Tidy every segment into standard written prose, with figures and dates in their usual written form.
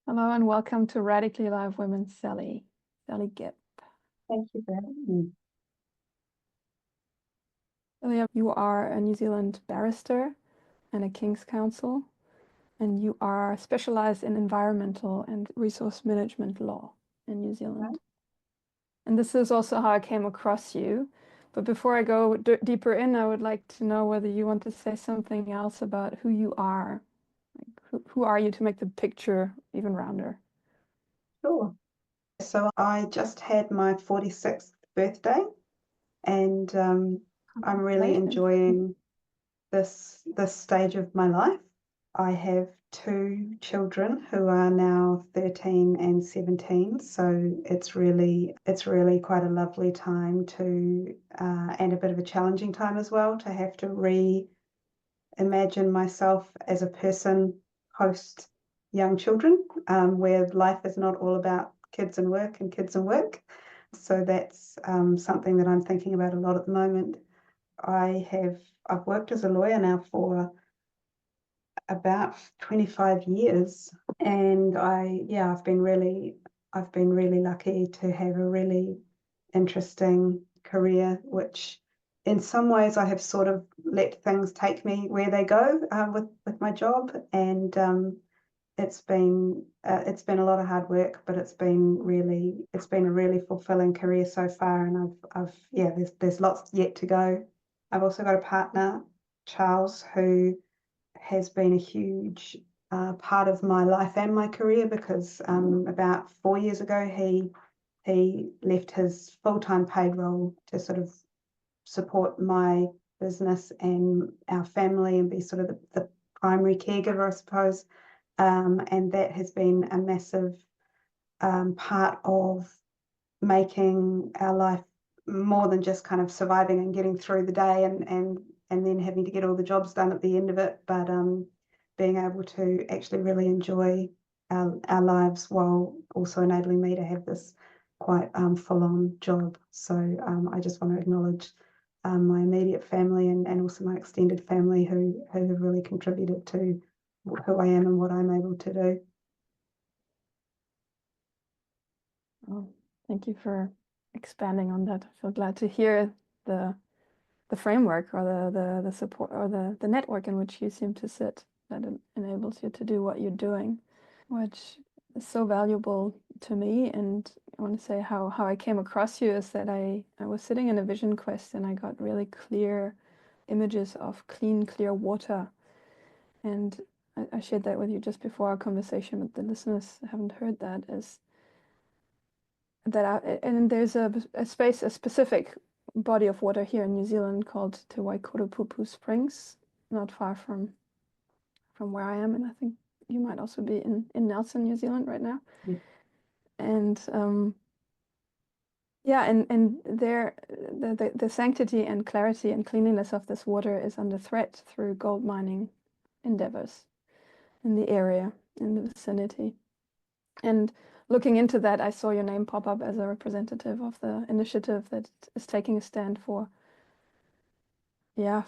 Hello and welcome to Radically Live Women, Sally Gepp. Thank you for having me. Julia, you are a New Zealand barrister and a King's Counsel, and you are specialized in environmental and resource management law in New Zealand. And this is also how I came across you. But before I go deeper in, I would like to know whether you want to say something else about who you are. Like, who are you to make the picture even rounder? Sure. So I just had my 46th birthday, and I'm really Congratulations. enjoying this stage of my life. I have two children who are now 13 and 17, so it's really quite a lovely time to and a bit of a challenging time as well to have to reimagine myself as a person post young children, where life is not all about kids and work and kids and work. So that's something that I'm thinking about a lot at the moment. I've worked as a lawyer now for about 25 years, and I've been really lucky to have a really interesting career, which in some ways I have sort of let things take me where they go with my job, and it's been a lot of hard work, but it's been a really fulfilling career so far, and there's lots yet to go. I've also got a partner, Charles, who has been a huge part of my life and my career, because about 4 years ago he left his full-time paid role to sort of support my business and our family and be sort of the primary caregiver, I suppose. And that has been a massive part of making our life more than just kind of surviving and getting through the day and then having to get all the jobs done at the end of it, but being able to actually really enjoy our lives while also enabling me to have this quite full-on job. So I just want to acknowledge my immediate family and also my extended family who have really contributed to who I am and what I'm able to do. Oh, thank you for expanding on that. I feel glad to hear the framework or the support or the network in which you seem to sit that enables you to do what you're doing, which is so valuable to me. And I want to say how I came across you is that I was sitting in a vision quest and I got really clear images of clean, clear water. And I shared that with you just before our conversation, but the listeners haven't heard that, is that and there's a specific body of water here in New Zealand called Te Waikoropupu Springs, not far from where I am, and I think you might also be in Nelson, New Zealand right now. Yeah. And and there the sanctity and clarity and cleanliness of this water is under threat through gold mining endeavors in the area, in the vicinity. And looking into that, I saw your name pop up as a representative of the initiative that is taking a stand for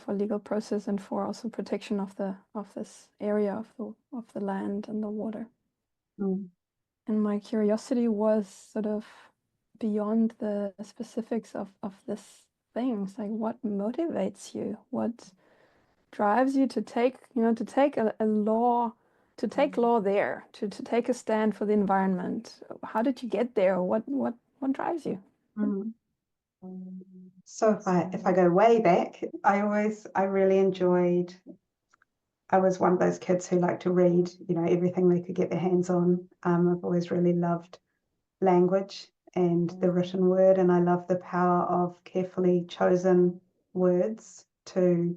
legal process and for also protection of this area of the land and the water. Mm. And my curiosity was sort of beyond the specifics of this thing. It's like, what motivates you? What drives you to take a law, to take law there, to take a stand for the environment? How did you get there? What drives you? Mm. So if I go way back, I really enjoyed. I was one of those kids who liked to read, everything they could get their hands on. I've always really loved language and the written word, and I love the power of carefully chosen words to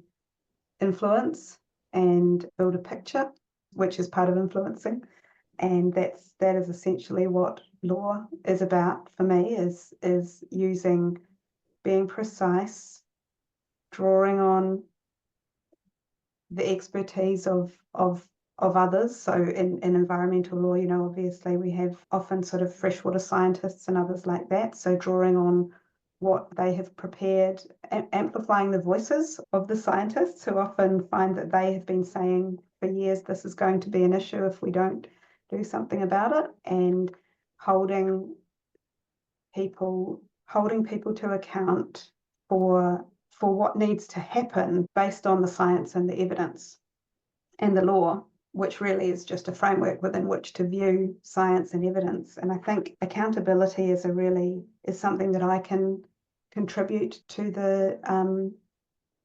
influence and build a picture, which is part of influencing. And that is essentially what law is about for me, is being precise, drawing on the expertise of others. So in environmental law, obviously we have often sort of freshwater scientists and others like that. So drawing on what they have prepared, amplifying the voices of the scientists who often find that they have been saying for years, this is going to be an issue if we don't do something about it, and holding people to account for what needs to happen based on the science and the evidence and the law, which really is just a framework within which to view science and evidence. And I think accountability is something that I can contribute to the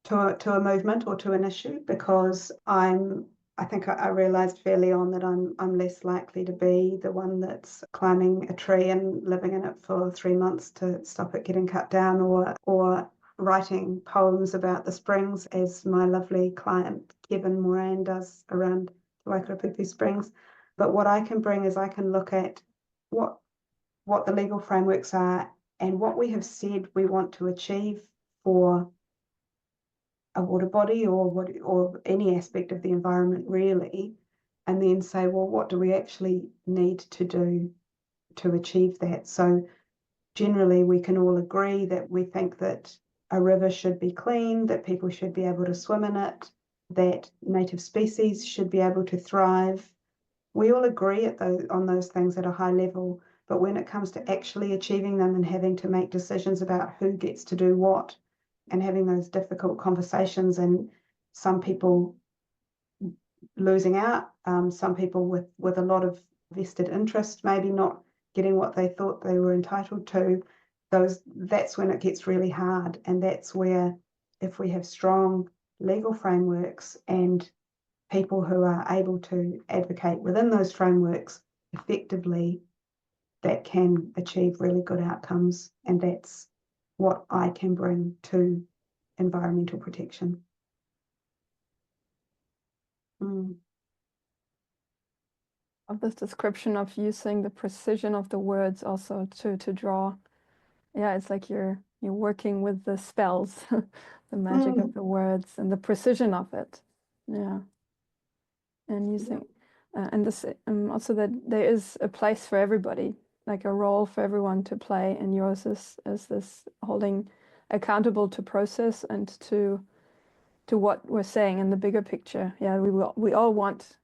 to a movement or to an issue, because I think I realized fairly on that I'm less likely to be the one that's climbing a tree and living in it for 3 months to stop it getting cut down, or writing poems about the springs, as my lovely client Kevin Moran does around Te Waikoropupu Springs. But what I can bring is I can look at what the legal frameworks are and what we have said we want to achieve for a water body or any aspect of the environment really, and then say, well, what do we actually need to do to achieve that? So generally we can all agree that we think that a river should be clean, that people should be able to swim in it, that native species should be able to thrive. We all agree on those things at a high level, but when it comes to actually achieving them and having to make decisions about who gets to do what, and having those difficult conversations, and some people losing out, some people with a lot of vested interest maybe not getting what they thought they were entitled to, that's when it gets really hard. And that's where, if we have strong legal frameworks and people who are able to advocate within those frameworks effectively, that can achieve really good outcomes. And that's what I can bring to environmental protection. Of this description of using the precision of the words also to draw. Yeah, it's like you're working with the spells, the magic of the words and the precision of it. Yeah. And using and this also that there is a place for everybody, like a role for everyone to play, and yours is this holding accountable to process and to what we're saying in the bigger picture. Yeah, we all want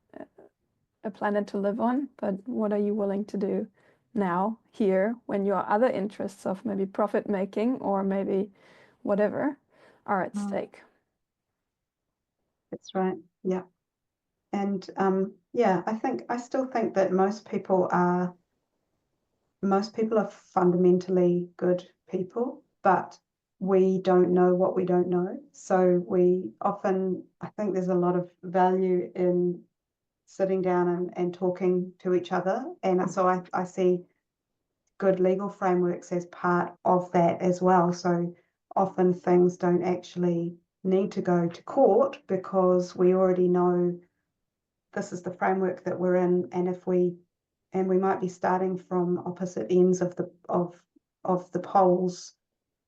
a planet to live on, but what are you willing to do now, here, when your other interests of maybe profit making or maybe whatever are at stake? That's right. Yeah. And yeah, I still think that most people are fundamentally good people, but we don't know what we don't know. So I think there's a lot of value in sitting down and talking to each other. And so I see good legal frameworks as part of that as well. So often things don't actually need to go to court, because we already know this is the framework that we're in, and we might be starting from opposite ends of the poles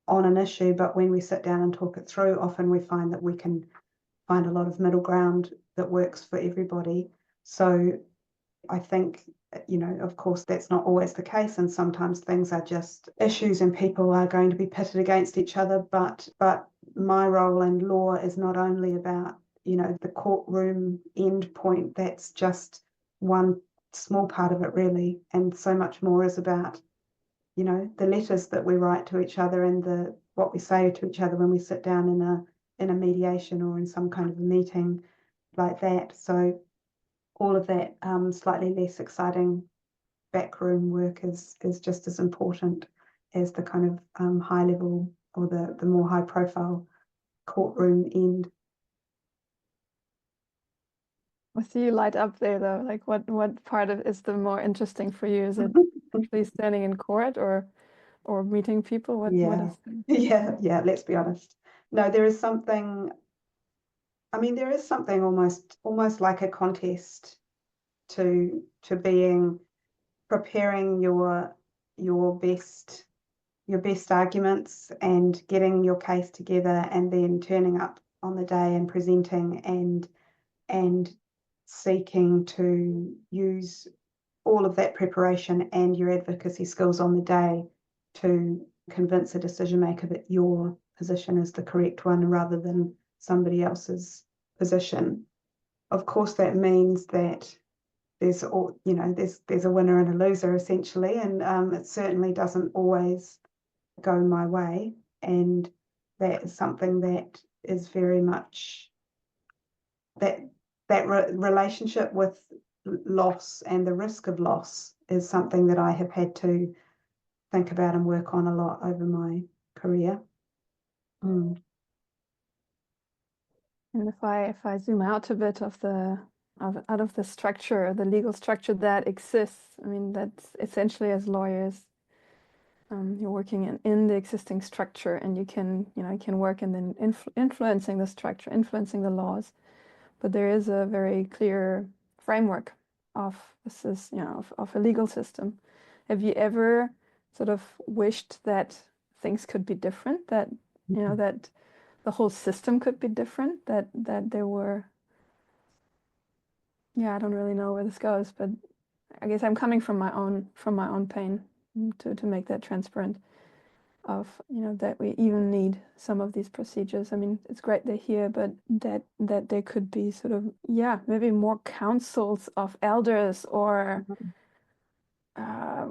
on an issue, but when we sit down and talk it through, often we find that we can find a lot of middle ground that works for everybody. So I think, of course, that's not always the case, and sometimes things are just issues and people are going to be pitted against each other, but my role in law is not only about, the courtroom end point. That's just one small part of it, really, and so much more is about, the letters that we write to each other and what we say to each other when we sit down in a mediation or in some kind of a meeting like that. So all of that slightly less exciting backroom work is just as important as the kind of high level or the more high profile courtroom end. I see you light up there though. Like what part of is the more interesting for you? Is it actually standing in court or meeting people? What is yeah, let's be honest. No, there is something almost like a contest to preparing your best arguments and getting your case together, and then turning up on the day and presenting and seeking to use all of that preparation and your advocacy skills on the day to convince a decision maker that your position is the correct one rather than somebody else's position. Of course, that means that there's all, you know, there's a winner and a loser essentially, and it certainly doesn't always go my way, and that is something that is very much that relationship with loss and the risk of loss is something that I have had to think about and work on a lot over my career. And if I zoom out a bit of out of the structure, the legal structure that exists, I mean, that's essentially as lawyers, you're working in the existing structure, and you can work in then influencing the structure, influencing the laws. But there is a very clear framework of this is, of a legal system. Have you ever sort of wished that things could be different, that, that the whole system could be different, that there were, I don't really know where this goes, but I guess I'm coming from my own pain to make that transparent, of that we even need some of these procedures. I mean, it's great they're here, but that there could be sort of maybe more councils of elders, or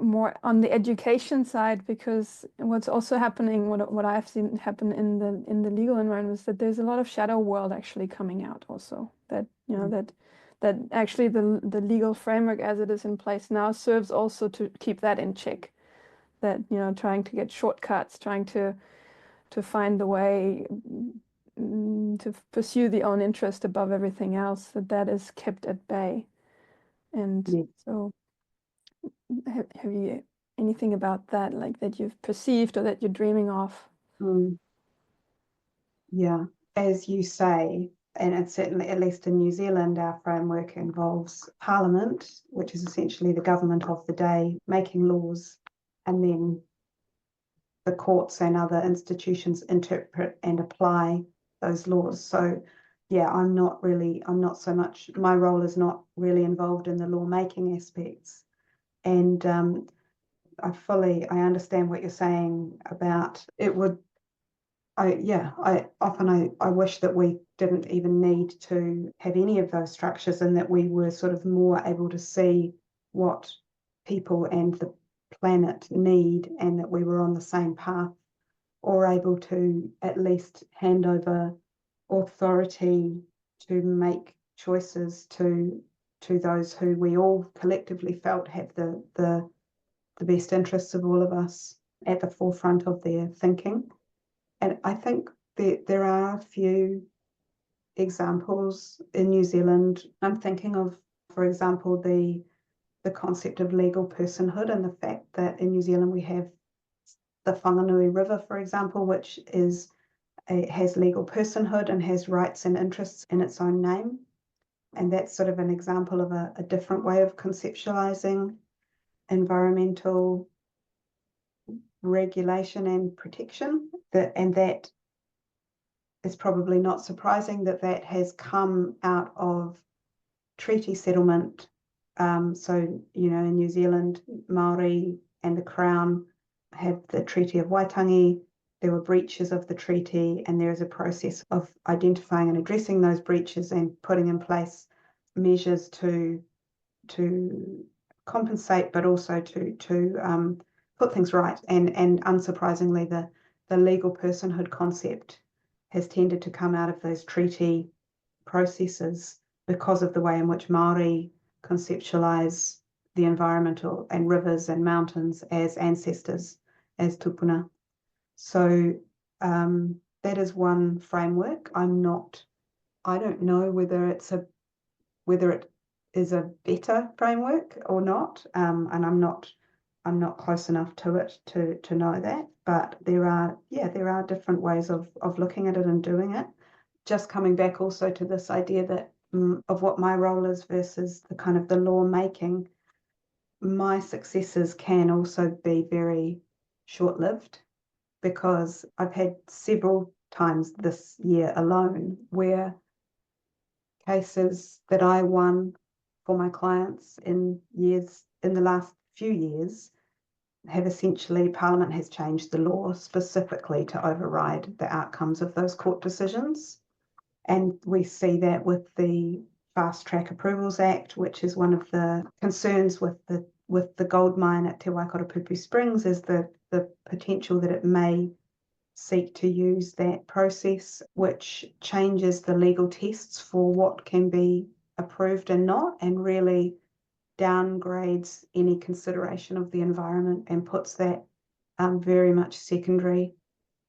more on the education side, because what's also happening, what I've seen happen in the legal environment, is that there's a lot of shadow world actually coming out also, that that actually the legal framework as it is in place now serves also to keep that in check, that trying to get shortcuts, trying to find the way to pursue the own interest above everything else, that is kept at bay. And so have you anything about that, like, that you've perceived or that you're dreaming of? Yeah, as you say, and it's certainly, at least in New Zealand, our framework involves Parliament, which is essentially the government of the day, making laws, and then the courts and other institutions interpret and apply those laws. So I'm not so much, my role is not really involved in the lawmaking aspects. And I understand what you're saying about it would, I wish that we didn't even need to have any of those structures, and that we were sort of more able to see what people and the planet need, and that we were on the same path, or able to at least hand over authority to make choices to those who we all collectively felt have the best interests of all of us at the forefront of their thinking. And I think there are a few examples in New Zealand. I'm thinking of, for example, the concept of legal personhood, and the fact that in New Zealand we have the Whanganui River, for example, which has legal personhood and has rights and interests in its own name. And that's sort of an example of a different way of conceptualizing environmental regulation and protection. That is probably not surprising that has come out of treaty settlement. So, in New Zealand, Māori and the Crown have the Treaty of Waitangi. There were breaches of the treaty, and there is a process of identifying and addressing those breaches and putting in place measures to compensate, but also to put things right. And unsurprisingly, the legal personhood concept has tended to come out of those treaty processes, because of the way in which Māori conceptualize the environmental and rivers and mountains as ancestors, as tupuna. So that is one framework. I don't know whether it is a better framework or not, and I'm not close enough to it to know that. But there are different ways of looking at it and doing it. Just coming back also to this idea that of what my role is versus the kind of the law making, my successes can also be very short-lived, because I've had several times this year alone where cases that I won for my clients in the last few years have essentially, Parliament has changed the law specifically to override the outcomes of those court decisions. And we see that with the Fast Track Approvals Act, which is one of the concerns with the gold mine at Te Waikoropupu Springs, is the potential that it may seek to use that process, which changes the legal tests for what can be approved and not, and really downgrades any consideration of the environment and puts that very much secondary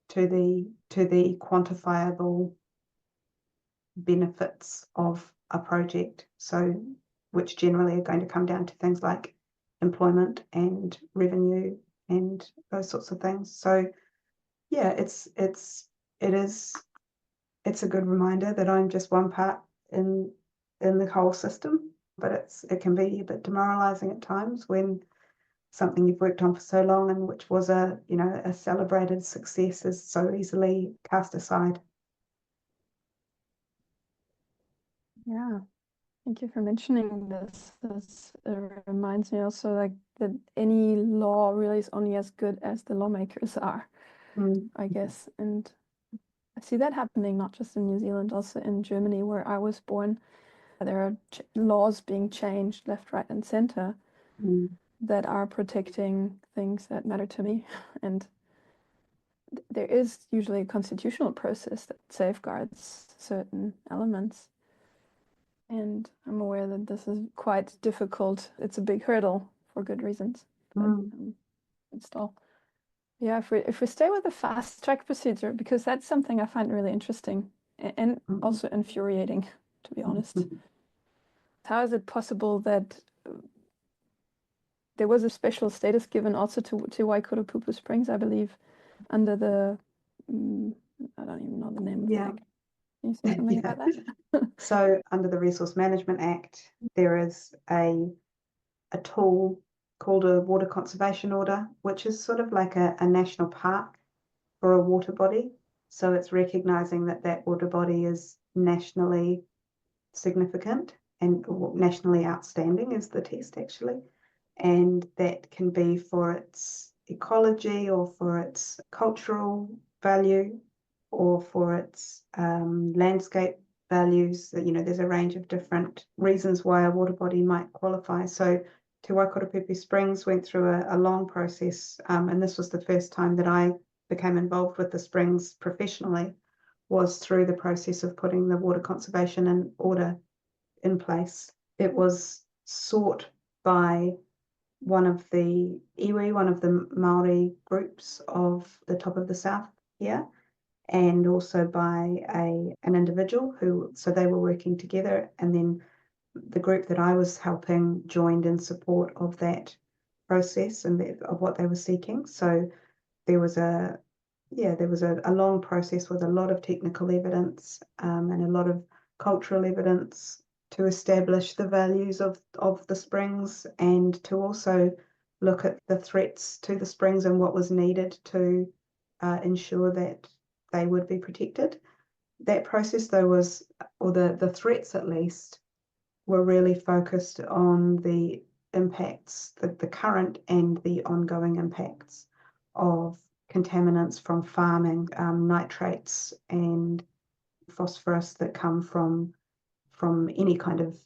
to the quantifiable benefits of a project. So, which generally are going to come down to things like employment and revenue and those sorts of things. So yeah, it's a good reminder that I'm just one part in the whole system, but it can be a bit demoralizing at times when something you've worked on for so long and which was a celebrated success is so easily cast aside. Yeah, thank you for mentioning this. This reminds me also like that any law really is only as good as the lawmakers are, I guess. And I see that happening not just in New Zealand, also in Germany, where I was born. There are laws being changed left, right, and center that are protecting things that matter to me. And there is usually a constitutional process that safeguards certain elements. And I'm aware that this is quite difficult. It's a big hurdle for good reasons. But still, yeah, if we stay with the fast track procedure, because that's something I find really interesting and also infuriating, to be honest. How is it possible that there was a special status given also to Waikoropupu Springs, I believe, under the I don't even know the name of the act. Can you say something about that? So under the Resource Management Act, there is a tool called a water conservation order, which is sort of like a national park for a water body. So it's recognizing that water body is nationally significant and nationally outstanding is the test actually. And that can be for its ecology or for its cultural value or for its landscape values. There's a range of different reasons why a water body might qualify. So Te Waikoropupu Springs went through a long process, and this was the first time that I became involved with the springs professionally, was through the process of putting the water conservation order in place. It was sought by one of the iwi, one of the Maori groups of the top of the south here, and also by an individual so they were working together, and then the group that I was helping joined in support of that process and of what they were seeking. So there was a long process with a lot of technical evidence and a lot of cultural evidence to establish the values of the springs, and to also look at the threats to the springs and what was needed to ensure that they would be protected. That process, though, the threats at least, were really focused on the impacts, the current and the ongoing impacts of contaminants from farming, nitrates and phosphorus that come from any kind of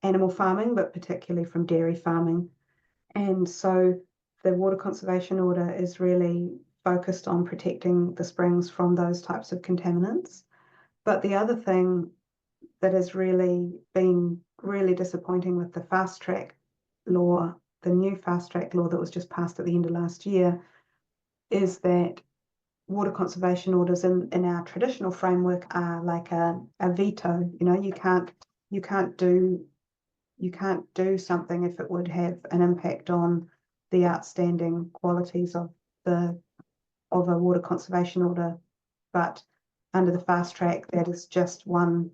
animal farming, but particularly from dairy farming. And so the water conservation order is really focused on protecting the springs from those types of contaminants. But the other thing that has really been really disappointing with the fast track law, the new fast track law that was just passed at the end of last year, is that water conservation orders in our traditional framework are like a veto. You can't do something if it would have an impact on the outstanding qualities of a water conservation order. But under the fast track, that is just one.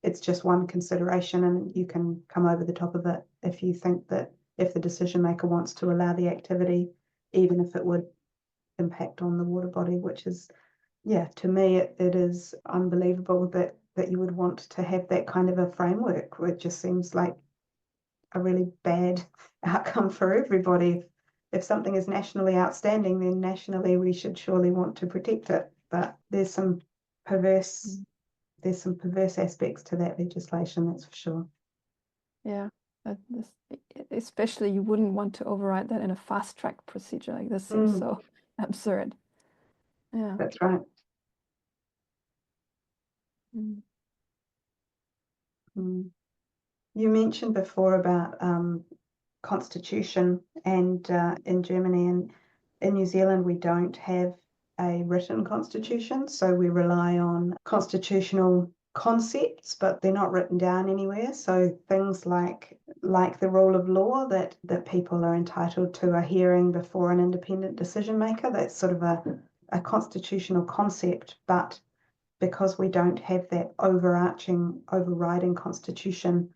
It's just one consideration, and you can come over the top of it if you think that if the decision maker wants to allow the activity, even if it would impact on the water body, which is, to me, it is unbelievable that you would want to have that kind of a framework. It just seems like a really bad outcome for everybody. If something is nationally outstanding, then nationally we should surely want to protect it. But there's some perverse there's some perverse aspects to that legislation, that's for sure. Yeah, especially you wouldn't want to override that in a fast track procedure. Like this seems so absurd. Yeah. That's right. Mm. Mm. You mentioned before about constitution, and in Germany and in New Zealand we don't have a written constitution, so we rely on constitutional concepts, but they're not written down anywhere. So things like the rule of law, that people are entitled to a hearing before an independent decision maker, that's sort of a constitutional concept, but because we don't have that overriding constitution,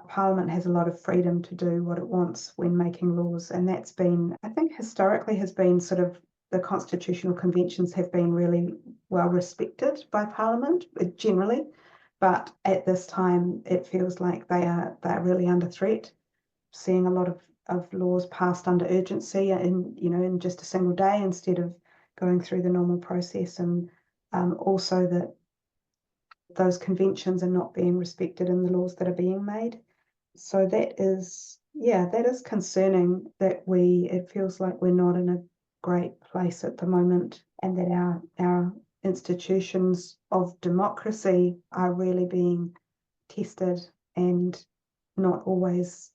Parliament has a lot of freedom to do what it wants when making laws, and that's been, I think, historically has been sort of, the constitutional conventions have been really well respected by Parliament generally, but at this time it feels like they're really under threat. Seeing a lot of laws passed under urgency in just a single day instead of going through the normal process, and also that those conventions are not being respected in the laws that are being made. So that is concerning, that it feels like we're not in a great place at the moment, and that our institutions of democracy are really being tested and not always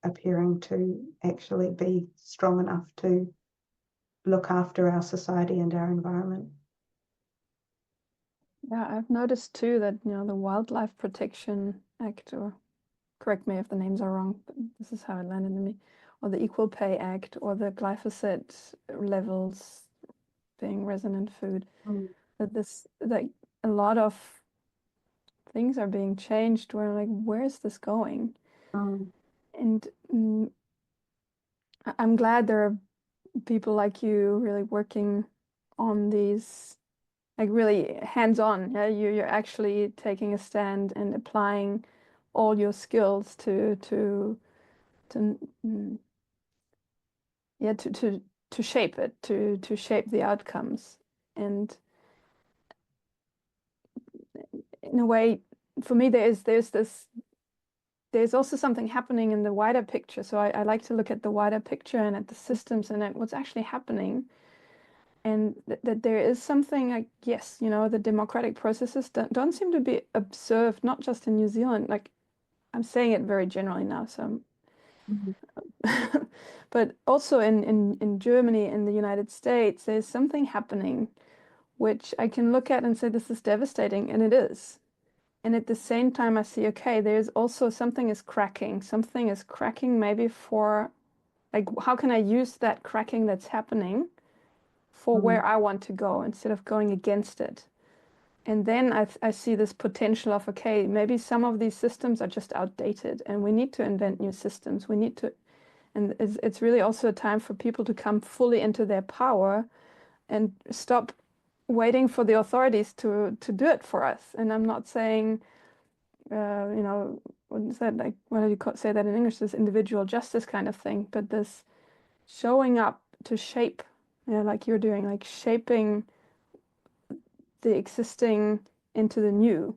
appearing to actually be strong enough to look after our society and our environment. Yeah, I've noticed too that, the Wildlife Protection Act, or correct me if the names are wrong, but this is how it landed in me, or the Equal Pay Act, or the glyphosate levels being resonant food, that a lot of things are being changed where like, where is this going? And I'm glad there are people like you really working on these, like really hands-on. Yeah, you're actually taking a stand and applying all your skills to shape it, to shape the outcomes. And in a way, for me, there's also something happening in the wider picture. So I like to look at the wider picture and at the systems and at what's actually happening. And that there is something like, yes, the democratic processes don't seem to be observed, not just in New Zealand. Like, I'm saying it very generally now, so but also in Germany, in the United States, there's something happening which I can look at and say, this is devastating, and it is. And at the same time, I see, okay, there's also something is cracking. Something is cracking maybe for, like, how can I use that cracking that's happening for where I want to go instead of going against it? And then I see this potential of, okay, maybe some of these systems are just outdated and we need to invent new systems. We need to, and it's really also a time for people to come fully into their power and stop waiting for the authorities to do it for us. And I'm not saying, what is that, like, what do you say that in English, this individual justice kind of thing, but this showing up to shape, like you're doing, like shaping the existing into the new.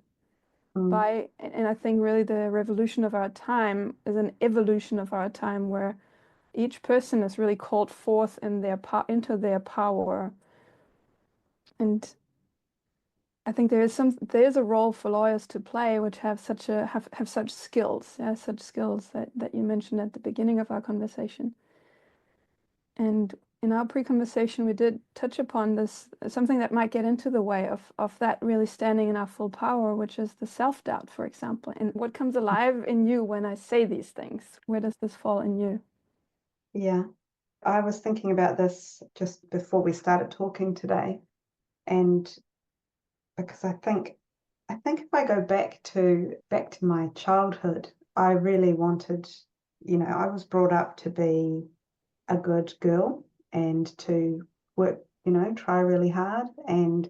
And I think really the revolution of our time is an evolution of our time where each person is really called forth in into their power. And I think there's a role for lawyers to play which have such skills, such skills that you mentioned at the beginning of our conversation. And in our pre-conversation, we did touch upon this, something that might get into the way of that really standing in our full power, which is the self-doubt, for example. And what comes alive in you when I say these things? Where does this fall in you? Yeah, I was thinking about this just before we started talking today, and because I think if I go back to my childhood, I really wanted, I was brought up to be a good girl and to work, try really hard and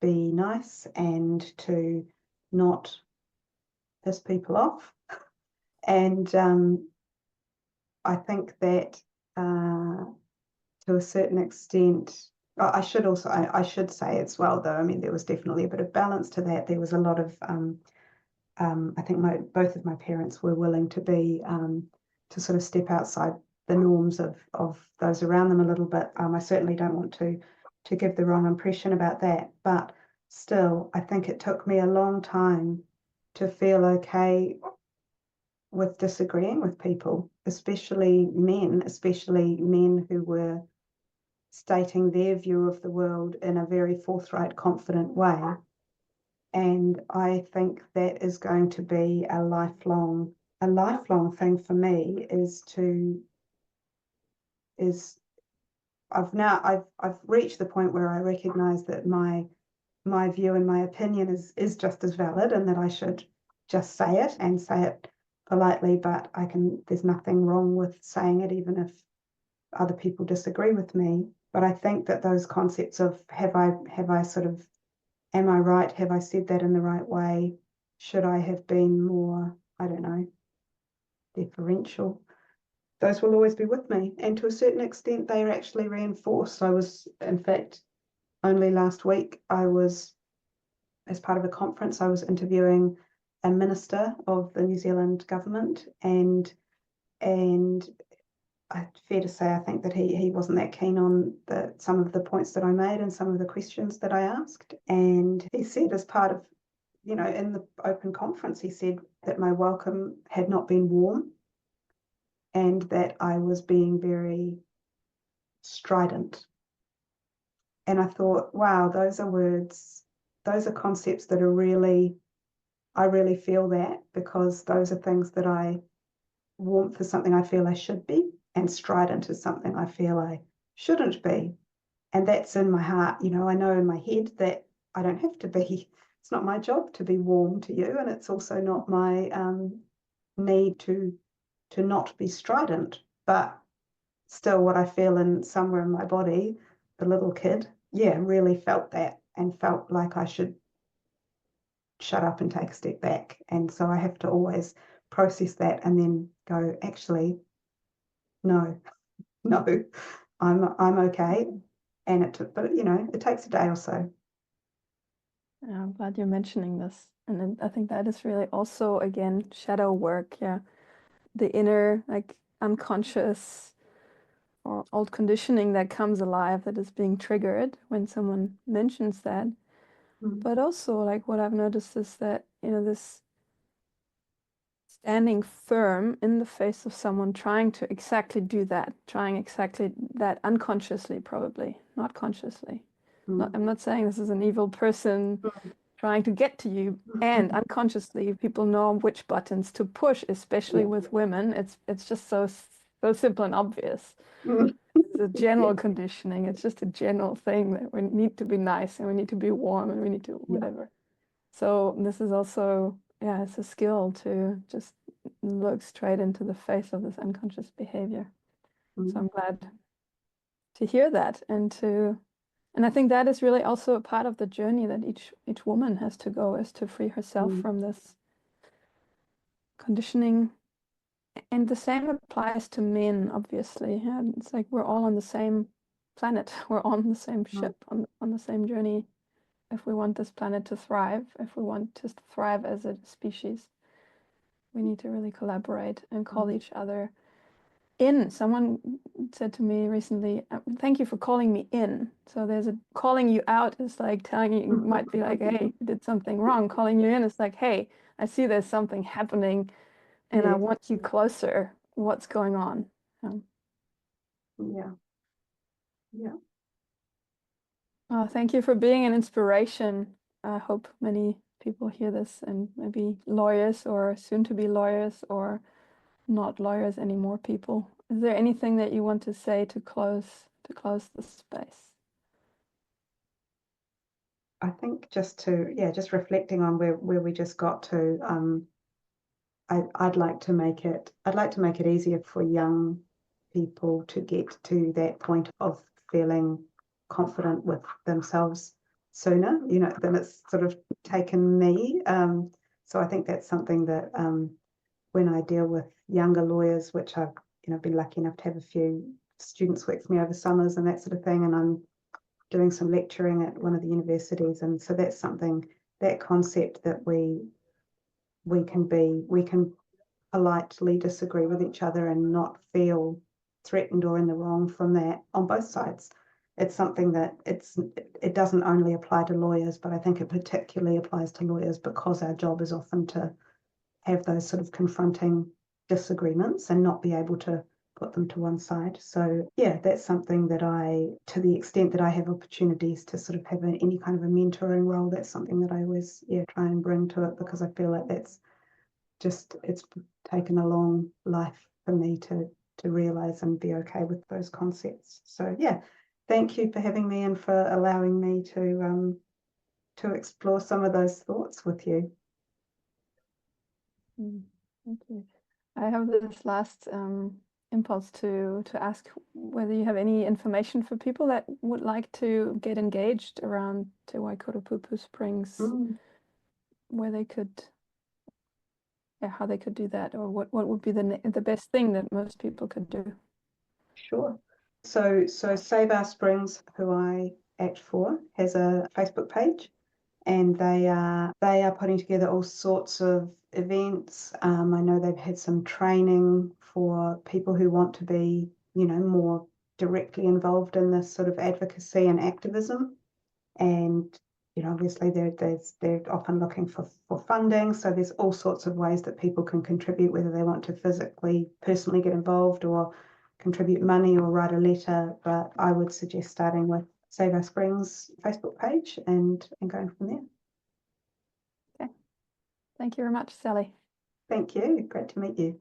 be nice and to not piss people off. And I think that to a certain extent, I should also, I should say as well, though, I mean, there was definitely a bit of balance to that. There was a lot of, I think both of my parents were willing to be, to sort of step outside the norms of those around them a little bit. I certainly don't want to give the wrong impression about that, but still, I think it took me a long time to feel okay with disagreeing with people, especially men who were stating their view of the world in a very forthright, confident way. And I think that is going to be a lifelong thing for me I've reached the point where I recognize that my view and my opinion is just as valid, and that I should just say it and say it politely, but there's nothing wrong with saying it even if other people disagree with me. But I think that those concepts of am I right? Have I said that in the right way? Should I have been more, I don't know, deferential? Those will always be with me. And to a certain extent, they are actually reinforced. In fact, only last week, as part of a conference, I was interviewing a minister of the New Zealand government, and fair to say, I think that he wasn't that keen on some of the points that I made and some of the questions that I asked. And he said, as part of, in the open conference, he said that my welcome had not been warm and that I was being very strident. And I thought, wow, those are words, those are concepts that I really feel that, because those are things that warmth is something I feel I should be, and strident is something I feel I shouldn't be. And that's in my heart. I know in my head that I don't have to be. It's not my job to be warm to you, and it's also not my need to not be strident. But still, what I feel somewhere in my body, the little kid, really felt that and felt like I should shut up and take a step back. And so I have to always process that and then go, actually, no, I'm okay. And but it takes a day or so. Yeah, I'm glad you're mentioning this. And then I think that is really also, again, shadow work. Yeah. The inner, like, unconscious or old conditioning that comes alive, that is being triggered when someone mentions that. But also, like, what I've noticed is that, this standing firm in the face of someone trying to exactly do that, trying exactly that unconsciously, probably, not consciously. I'm not saying this is an evil person trying to get to you, and unconsciously people know which buttons to push, especially with women. It's just so simple and obvious. It's a general conditioning. It's just a general thing that we need to be nice and we need to be warm and we need to whatever. So this is also, it's a skill to just look straight into the face of this unconscious behavior. So I'm glad to hear that, and I think that is really also a part of the journey that each woman has to go, is to free herself from this conditioning. And the same applies to men, obviously. Yeah, it's like we're all on the same planet. We're on the same ship, on the same journey. If we want this planet to thrive, if we want to thrive as a species, we need to really collaborate and call each other in. Someone said to me recently, thank you for calling me in. So there's a calling you out is like telling you, you might be like, hey, you did something wrong. Calling you in is like, hey, I see there's something happening and I want you closer. What's going on? Yeah. Thank you for being an inspiration. I hope many people hear this, and maybe lawyers or soon to be lawyers or not lawyers anymore people. Is there anything that you want to say to close the space? I think just reflecting on where we just got to, I'd like to make it easier for young people to get to that point of feeling confident with themselves sooner, than it's sort of taken me. So I think that's something that when I deal with younger lawyers, which I've been lucky enough to have a few students work for me over summers and that sort of thing, and I'm doing some lecturing at one of the universities, and so that's something, that concept that we can politely disagree with each other and not feel threatened or in the wrong from that on both sides. It's something that it doesn't only apply to lawyers, but I think it particularly applies to lawyers because our job is often to have those sort of confronting disagreements and not be able to put them to one side. So yeah, that's something that to the extent that I have opportunities to sort of have any kind of a mentoring role, that's something that I always try and bring to it, because I feel like it's taken a long life for me to realize and be okay with those concepts. So yeah, thank you for having me and for allowing me to explore some of those thoughts with you. Thank you. I have this last impulse to ask whether you have any information for people that would like to get engaged around Te Waikoropupu Springs, where they could, how they could do that, or what would be the best thing that most people could do. Sure. So Save Our Springs, who I act for, has a Facebook page, and they are putting together all sorts of events. I know they've had some training for people who want to be, more directly involved in this sort of advocacy and activism. And obviously they're often looking for funding. So there's all sorts of ways that people can contribute, whether they want to personally get involved or contribute money or write a letter. But I would suggest starting with Save Our Springs Facebook page and going from there. Okay. Thank you very much, Sally. Thank you. Great to meet you.